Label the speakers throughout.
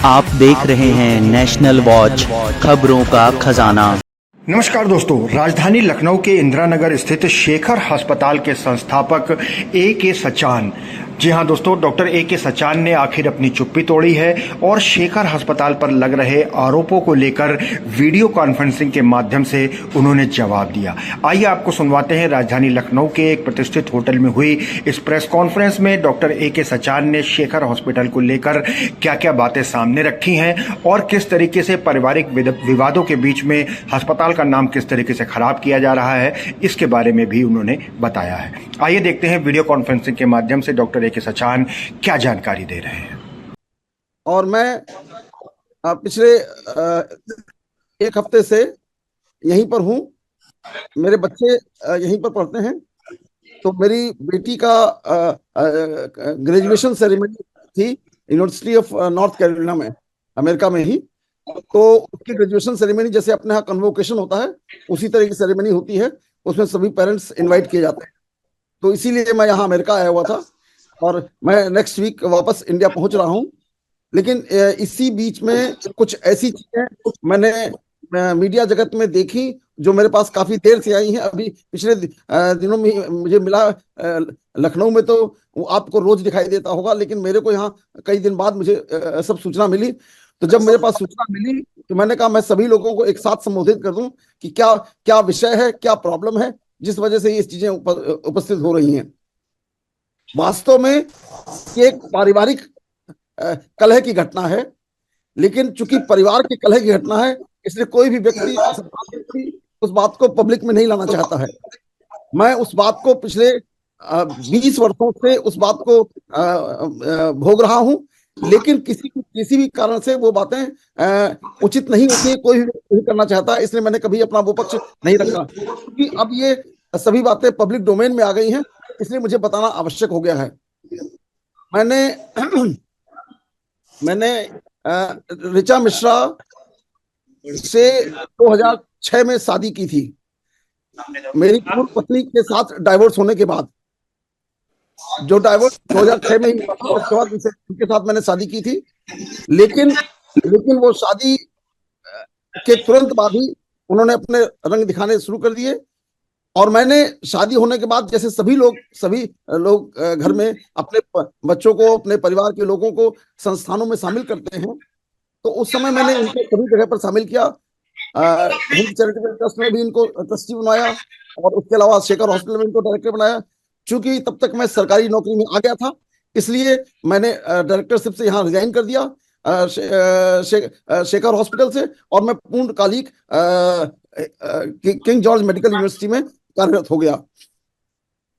Speaker 1: आप देख रहे हैं नेशनल वॉच, खबरों का खजाना।
Speaker 2: नमस्कार दोस्तों, राजधानी लखनऊ के इंदिरा नगर स्थित शेखर अस्पताल के संस्थापक A.K. सचान, जी हाँ दोस्तों, डॉक्टर A.K. सचान ने आखिर अपनी चुप्पी तोड़ी है और शेखर अस्पताल पर लग रहे आरोपों को लेकर वीडियो कॉन्फ्रेंसिंग के माध्यम से उन्होंने जवाब दिया। आइए आपको सुनवाते हैं राजधानी लखनऊ के एक प्रतिष्ठित होटल में हुई इस प्रेस कॉन्फ्रेंस में डॉक्टर A.K. सचान ने शेखर हॉस्पिटल को लेकर क्या क्या बातें सामने रखी हैं और किस तरीके से पारिवारिक विवादों के बीच में अस्पताल का नाम किस तरीके से खराब किया जा रहा है, इसके बारे में भी उन्होंने बताया है। आइए देखते हैं वीडियो कॉन्फ्रेंसिंग के माध्यम से डॉक्टर A.K. सचान क्या जानकारी दे रहे हैं।
Speaker 3: और मैं पिछले एक हफ्ते से यहीं पर हूँ। मेरे बच्चे यहीं पर पढ़ते हैं। तो मेरी बेटी का ग्रेजुएशन सेरेमनी थी यूनिवर्सिटी ऑफ नॉर्थ कैरोलिना में, अमेरिका में ही। तो उसकी ग्रेजुएशन सेरेमनी जैसे अपने यहाँ कन्वोकेशन होता है, उसी तरह की सेरेमनी होती है। उसमें सभी पेरेंट्स इनवाइट किए जाते हैं। तो इसीलिए मैं यहाँ अमेरिका आया हुआ था और मैं नेक्स्ट वीक वापस इंडिया पहुंच रहा हूँ। लेकिन इसी बीच में कुछ ऐसी चीजें मैंने मीडिया जगत में देखी जो मेरे पास काफी देर से आई हैं। अभी पिछले दिनों में मुझे मिला, लखनऊ में तो आपको रोज दिखाई देता होगा, लेकिन मेरे को यहाँ कई दिन बाद मुझे सब सूचना मिली। तो जब मेरे पास सूचना मिली तो मैंने कहा मैं सभी लोगों को एक साथ संबोधित कर दूं कि क्या क्या विषय है, क्या प्रॉब्लम है जिस वजह से ये चीजें उपस्थित हो रही हैं। वास्तव में ये एक पारिवारिक कलह की घटना है, लेकिन चूंकि परिवार की कलह की घटना है इसलिए कोई भी व्यक्ति उस बात को पब्लिक में नहीं लाना चाहता है। मैं उस बात को पिछले 20 वर्षों से उस बात को भोग रहा हूं, लेकिन किसी भी कारण से वो बातें उचित नहीं होती है, कोई भी नहीं करना चाहता, इसलिए मैंने कभी अपना वो पक्ष नहीं रखा। क्योंकि अब ये सभी बातें पब्लिक डोमेन में आ गई हैं, इसलिए मुझे बताना आवश्यक हो गया है। मैंने ऋचा मिश्रा से 2006 में शादी की थी, मेरी पूर्व पत्नी के साथ डाइवोर्स होने के बाद। जो डाइवोर्स 2006 में ही हुआ था, उसके बाद उनके साथ मैंने शादी की थी। लेकिन वो शादी के तुरंत बाद ही उन्होंने अपने रंग दिखाने शुरू कर दिए। और मैंने शादी होने के बाद जैसे सभी लोग घर में अपने बच्चों को, अपने परिवार के लोगों को संस्थानों में शामिल करते हैं, तो उस समय मैंने इनको सभी जगह पर शामिल किया। हिंद चैरिटेबल ट्रस्ट में भी इनको ट्रस्टी बनाया और उसके अलावा शेखर हॉस्पिटल में इनको डायरेक्टर बनाया। चूंकि तब तक मैं सरकारी नौकरी में आ गया था, इसलिए मैंने डायरेक्टरशिप से यहाँ रिजाइन कर दिया शेखर हॉस्पिटल से, और मैं पूर्णकालिक किंग जॉर्ज मेडिकल यूनिवर्सिटी में कार्यरत हो गया।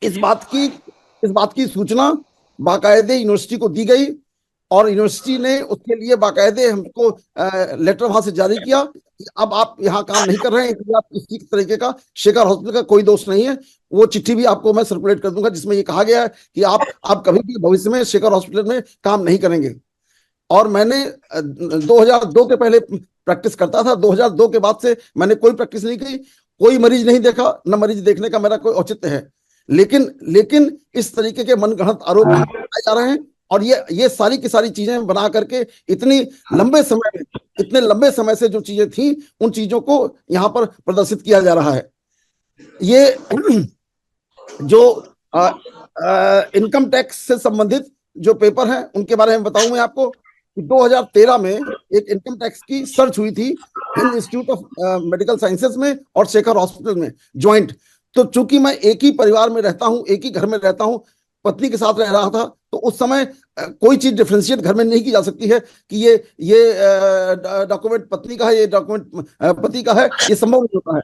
Speaker 3: इस बात की सूचना बाकायदे यूनिवर्सिटी को दी गई और यूनिवर्सिटी ने उसके लिए बाकायदे हमको लेटर वहां से जारी किया कि अब आप यहाँ काम नहीं कर रहे हैं, इसलिए आप किसी तरीके का शेखर हॉस्पिटल का कोई दोष नहीं है। वो चिट्ठी भी आपको मैं सर्कुलेट कर दूंगा जिसमें ये कहा गया है कि आप कभी भी भविष्य में शेखर हॉस्पिटल में काम नहीं करेंगे। और मैंने 2002 के पहले प्रैक्टिस करता था, 2002 के बाद से मैंने कोई प्रैक्टिस नहीं की, कोई मरीज नहीं देखा, न मरीज देखने का मेरा कोई औचित्य है। लेकिन इस तरीके के मनगढ़ंत आरोप लगाए जा रहे हैं और ये सारी की सारी चीजें बना करके इतने लंबे समय से जो चीजें थी उन चीजों को यहाँ पर प्रदर्शित किया जा रहा है। ये जो इनकम टैक्स से संबंधित जो पेपर हैं उनके बारे में बताऊं मैं आपको। 2013 में एक इनकम टैक्स की सर्च हुई थी इंस्टीट्यूट ऑफ मेडिकल साइंसेस में और शेखर हॉस्पिटल में ज्वाइंट। तो चूंकि मैं एक ही परिवार में रहता हूं, एक ही घर में रहता हूं, पत्नी के साथ रह रहा था, तो उस समय कोई चीज डिफरेंशिएट घर में नहीं की जा सकती है कि ये डॉक्यूमेंट पत्नी का है, ये डॉक्यूमेंट पति का है, ये संभव नहीं होता है।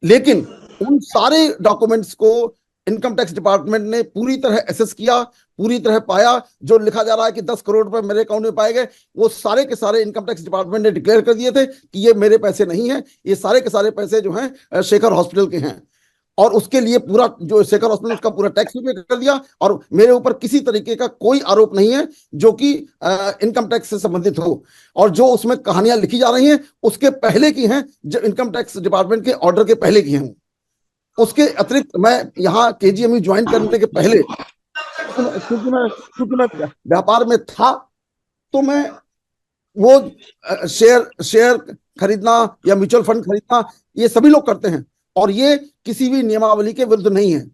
Speaker 3: लेकिन उन सारे डॉक्यूमेंट्स को इनकम टैक्स डिपार्टमेंट ने पूरी तरह एसेस किया, पूरी तरह पाया। जो लिखा जा रहा है कि 10 करोड़ रुपए मेरे अकाउंट में पाए गए, वो सारे के सारे इनकम टैक्स डिपार्टमेंट ने डिक्लेयर कर दिए थे कि ये मेरे पैसे नहीं हैं, ये सारे के सारे पैसे जो हैं शेखर हॉस्पिटल के हैं। और उसके लिए पूरा जो शेखर हॉस्पिटल उसका पूरा टैक्स भी पे कर दिया और मेरे ऊपर किसी तरीके का कोई आरोप नहीं है जो कि इनकम टैक्स से संबंधित हो। और जो उसमें कहानियां लिखी जा रही हैं उसके पहले की हैं, जो इनकम टैक्स डिपार्टमेंट के ऑर्डर के पहले की हैं। उसके अतिरिक्त मैं यहाँ KGMU ज्वाइन करने के पहले क्योंकि मैं व्यापार में था, तो मैं वो शेयर खरीदना या म्यूचुअल फंड खरीदना ये सभी लोग करते हैं, और ये किसी भी नियमावली के विरुद्ध नहीं है।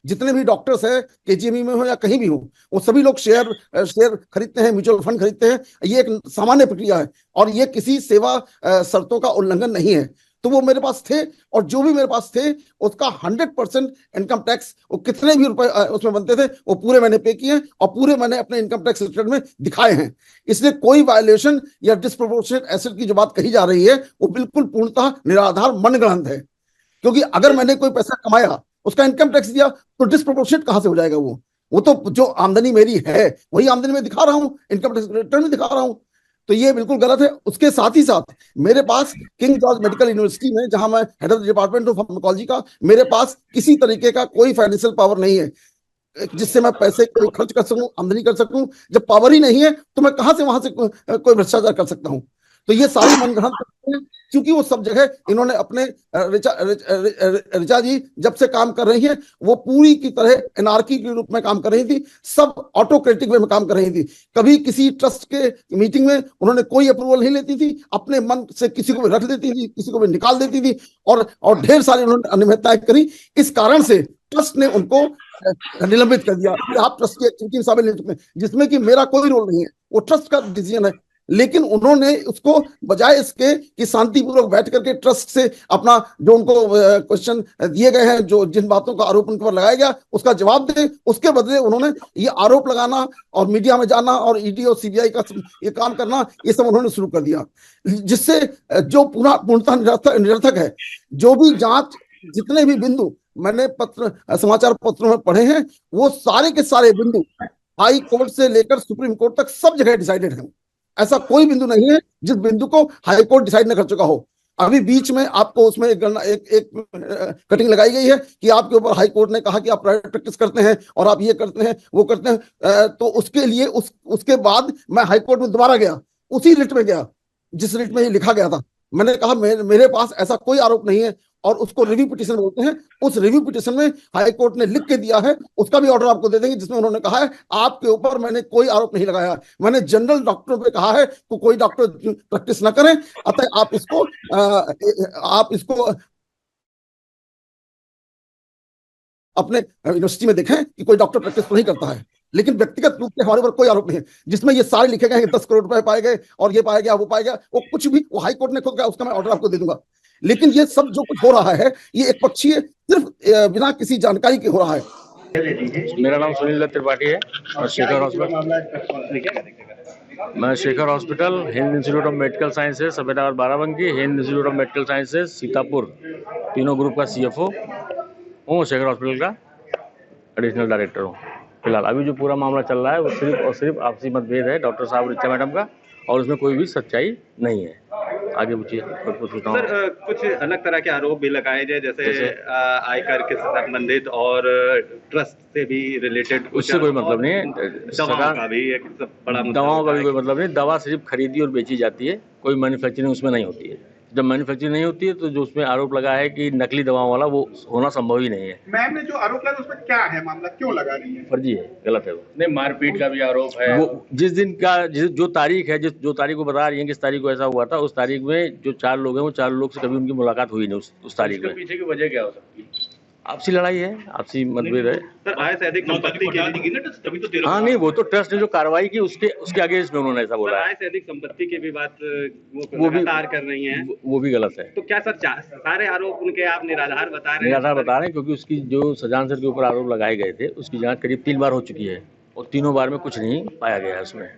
Speaker 3: जितने भी डॉक्टर्स हैं केजीएमई में हो या कहीं भी हो, वो सभी लोग शेयर खरीदते हैं, म्यूचुअल फंड खरीदते हैं। ये एक सामान्य प्रक्रिया है और ये किसी सेवा शर्तों का उल्लंघन नहीं है। तो वो मेरे पास थे, और जो भी मेरे पास थे उसका 100% इनकम टैक्स, वो कितने भी रुपए उसमें बनते थे वो पूरे मैंने पे किए और पूरे मैंने अपने इनकम टैक्स रिटर्न में दिखाए हैं। इसलिए कोई वायलेशन या डिस्प्रोपोर्शनेट एसेट की जो बात कही जा रही है वो बिल्कुल पूर्णतः निराधार मनगढ़ंत है। क्योंकि अगर मैंने कोई पैसा कमाया, उसका इनकम टैक्स दिया, तो डिस्प्रोपोर्शनेट कहां से हो जाएगा? वो तो जो आमदनी मेरी है वही आमदनी में दिखा रहा हूं, इनकम टैक्स रिटर्न में दिखा रहा हूं। तो ये बिल्कुल गलत है। उसके साथ ही साथ मेरे पास किंग जॉर्ज मेडिकल यूनिवर्सिटी में, जहां मैं head of the department of pharmacology का, मेरे पास किसी तरीके का कोई फाइनेंशियल पावर नहीं है जिससे मैं पैसे कोई खर्च कर सकूं, आमदनी कर सकूं। जब पावर ही नहीं है तो मैं कहां से वहां से कोई भ्रष्टाचार कर सकता हूं? तो ये सारी मनगढ़ंत हैं, क्योंकि वो सब जगह इन्होंने अपने ऋचा जी जब से काम कर रही हैं वो पूरी की तरह एनार्की के रूप में काम कर रही थी, सब ऑटोक्रेटिक वे में काम कर रही थी। कभी किसी ट्रस्ट के मीटिंग में उन्होंने कोई अप्रूवल नहीं लेती थी, अपने मन से किसी को भी रख देती थी, किसी को भी निकाल देती थी, और ढेर सारी उन्होंने अनियमितताएं करी। इस कारण से ट्रस्ट ने उनको निलंबित कर दिया कि आप ट्रस्ट की एक्टिविटी में शामिल नहीं सकते, जिसमें कि मेरा कोई रोल नहीं है, वो ट्रस्ट का डिसीजन है। लेकिन उन्होंने उसको बजाय इसके कि शांतिपूर्वक बैठ करके ट्रस्ट से अपना जो उनको क्वेश्चन दिए गए हैं, जो जिन बातों का आरोप उनके पर लगाया गया उसका जवाब दें, उसके बदले उन्होंने ये आरोप लगाना और मीडिया में जाना और ईडी और सीबीआई का ये काम करना, ये सब उन्होंने शुरू कर दिया, जिससे जो पूर्णतः निरर्थक है। जो भी जांच, जितने भी बिंदु मैंने समाचार पत्रों में पढ़े हैं, वो सारे के सारे बिंदु हाई कोर्ट से लेकर सुप्रीम कोर्ट तक सब जगह डिसाइडेड है। ऐसा कोई बिंदु नहीं है जिस बिंदु को हाई कोर्ट डिसाइड न कर चुका हो। अभी बीच में आपको उसमें एक कटिंग लगाई गई है कि आपके ऊपर हाई कोर्ट ने कहा कि आप प्राइवेट प्रैक्टिस करते हैं और आप ये करते हैं, वो करते हैं। तो उसके लिए उसके बाद मैं हाई कोर्ट में दोबारा गया, उसी रिट में गया जिस रिट में ये लिखा गया था। मैंने कहा मेरे पास ऐसा कोई आरोप नहीं है, और उसको रिव्यू पिटीशन बोलते हैं। उस रिव्यू पिटीशन में हाई कोर्ट ने लिख के दिया है, उसका भी ऑर्डर आपको दे देंगे, जिसमें उन्होंने कहा है आपके ऊपर मैंने कोई आरोप नहीं लगाया। मैंने जनरल डॉक्टरों पे कहा है तो कोई डॉक्टर प्रैक्टिस ना करें, अतः आप इसको अपने यूनिवर्सिटी में देखें कि कोई डॉक्टर प्रैक्टिस नहीं करता है। लेकिन व्यक्तिगत रूप से हमारे ऊपर कोई आरोप नहीं है जिसमें ये सारे लिखे गए हैं 10 करोड़ रुपए पाए गए और ये पाया गया, वो पाया गया, वो कुछ भी वो हाई कोर्ट ने खुद कहा, उसका मैं ऑर्डर आपको दे दूंगा। लेकिन ये सब जो कुछ हो रहा है ये एक पक्षीय, सिर्फ बिना किसी जानकारी के हो रहा है।
Speaker 4: मेरा नाम सुनील दत्त त्रिपाठी है और शेखर हॉस्पिटल, मैं Shekhar hospital, Hind institute of medical sciences Safedabad Barabanki, Hind institute of medical sciences Sitapur, तीनों ग्रुप का सीएफओ हूँ। शेखर हॉस्पिटल का एडिशनल डायरेक्टर हूँ। फिलहाल अभी जो पूरा मामला चल रहा है वो सिर्फ और सिर्फ आपसी मतभेद है डॉक्टर साहब ऋचा मैडम का, और उसमें कोई भी सच्चाई नहीं है। आगे पूछिए।
Speaker 5: सर कुछ अलग तरह के आरोप भी लगाए जाए, जैसे आयकर के संबंधित और ट्रस्ट से भी रिलेटेड।
Speaker 4: उससे कोई मतलब नहीं है।
Speaker 5: दवाओं का भी एक बड़ा,
Speaker 4: दवाओं का भी कोई मतलब नहीं। दवा सिर्फ खरीदी और बेची जाती है, कोई मैन्युफैक्चरिंग उसमें नहीं होती है। जब मैन्युफैक्चरिंग नहीं होती है तो जो उसमें आरोप लगा है कि नकली दवाओं वाला, वो होना संभव ही नहीं है।
Speaker 6: मैम ने जो आरोप लगाया उसमें क्या है मामला, क्यों लगा रही है?
Speaker 4: फर्जी है, गलत है वो।
Speaker 5: नहीं, मारपीट का भी आरोप है।
Speaker 4: वो जिस दिन का जो तारीख है, जो तारीख को बता रही है किस तारीख को ऐसा हुआ था, उस तारीख में जो 4 लोग हैं वो 4 लोग से कभी उनकी मुलाकात हुई नहीं उस तारीख में।
Speaker 5: पीछे की वजह क्या हो सकती है?
Speaker 4: आपसी लड़ाई है, आपसी मतभेद है।
Speaker 5: सर आय से अधिक संपत्ति के,
Speaker 4: हाँ नहीं, वो तो ट्रस्ट ने जो कार्रवाई की उसके अगेंस्ट में उन्होंने ऐसा बोला है।
Speaker 5: आय से अधिक संपत्ति की भी बात वो भी कर रही हैं,
Speaker 4: वो भी गलत है।
Speaker 5: तो क्या सर सारे आरोप उनके आप निराधार बता रहे हैं?
Speaker 4: निराधार बता रहे हैं, क्योंकि उसकी जो सजान सर के ऊपर आरोप लगाए गए थे उसकी जांच करीब 3 बार हो चुकी है और तीनों बार में कुछ नहीं पाया गया है उसमें।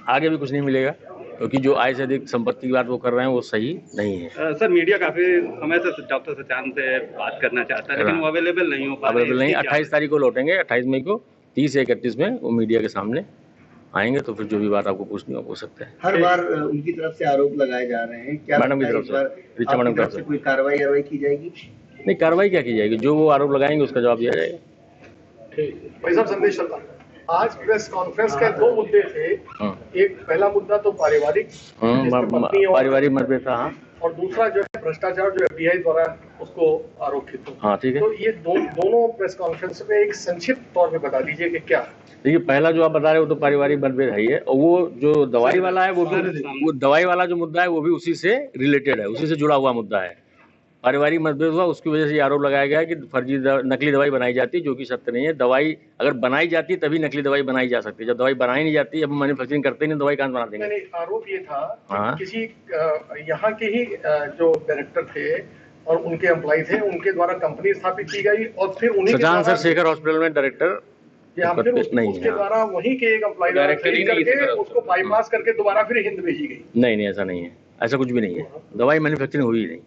Speaker 4: आगे भी कुछ नहीं मिलेगा, क्योंकि जो आय से अधिक संपत्ति की बात वो कर रहे हैं वो सही नहीं है।
Speaker 5: सर मीडिया काफी समय से डॉक्टर सचान से बात करना चाहता है, लेकिन वो अवेलेबल नहीं हो पा रहे।
Speaker 4: अवेलेबल नहीं। 28 तारीख को लौटेंगे, 28 मई को 30 या 31 में वो मीडिया के सामने आएंगे, तो फिर जो भी बात आपको पूछनी हो पूछ सकते हैं।
Speaker 7: हर बार उनकी तरफ से आरोप लगाए जा रहे हैं, क्या
Speaker 4: मैडम की तरफ से, ऋचा मैडम की तरफ से
Speaker 7: कोई कार्रवाई की जाएगी?
Speaker 4: नहीं, कार्रवाई क्या की जाएगी, जो वो आरोप लगाएंगे उसका जवाब दिया जाएगा।
Speaker 6: भाई साहब संदेश चलता है। आज प्रेस कॉन्फ्रेंस के 2 मुद्दे थे। एक पहला मुद्दा तो पारिवारिक
Speaker 4: मतभेद था,
Speaker 6: और दूसरा जो है भ्रष्टाचार जो एफबीआई द्वारा उसको आरोपित हो।
Speaker 4: हाँ ठीक है।
Speaker 6: तो ये दोनों प्रेस कॉन्फ्रेंस में एक संक्षिप्त तौर पे बता दीजिए कि क्या।
Speaker 4: देखिए पहला जो आप बता रहे हो तो पारिवारिक मतभेद है ही है, और वो जो दवाई वाला है वो दवाई वाला जो मुद्दा है वो भी उसी से रिलेटेड है, उसी से जुड़ा हुआ मुद्दा है। पारिवारिक मतभेद हुआ, उसकी वजह से ये आरोप लगाया गया है कि फर्जी नकली दवाई बनाई जाती है, जो कि सत्य नहीं है। दवाई अगर बनाई जाती तभी नकली दवाई बनाई जा सकती है, जब दवाई बनाई नहीं जाती, अब मैन्युफैक्चरिंग करते ही नहीं, दवाई कहाँ से बना देंगे।
Speaker 6: नहीं, आरोप ये था
Speaker 4: हाँ।
Speaker 6: कि किसी यहाँ के ही जो डायरेक्टर थे और उनके एम्प्लॉय थे, उनके द्वारा कंपनी स्थापित की गई और फिर उन्हीं के
Speaker 4: सचान
Speaker 6: द्वारा
Speaker 4: सर शेखर हॉस्पिटल में डायरेक्टर नहीं
Speaker 6: उसके
Speaker 4: है।
Speaker 6: द्वारा वहीं के एक एम्प्लॉय द्वारा खरीद करके उसको बाईपास करके दोबारा फिर हिंद भेजी गई।
Speaker 4: नहीं, ऐसा नहीं है, ऐसा कुछ भी नहीं है, दवाई मैन्युफैक्चरिंग हुई ही नहीं।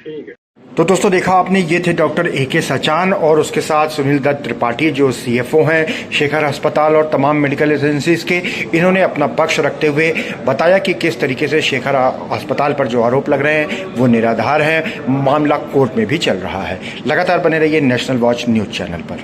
Speaker 6: ठीक है।
Speaker 2: तो दोस्तों देखा आपने, ये थे डॉक्टर ए.के. सचान और उसके साथ सुनील दत्त त्रिपाठी जो सीएफओ हैं शेखर अस्पताल और तमाम मेडिकल एजेंसीज के। इन्होंने अपना पक्ष रखते हुए बताया कि किस तरीके से शेखर अस्पताल पर जो आरोप लग रहे हैं वो निराधार है, मामला कोर्ट में भी चल रहा है। लगातार बने रहिए नेशनल वॉच न्यूज चैनल पर।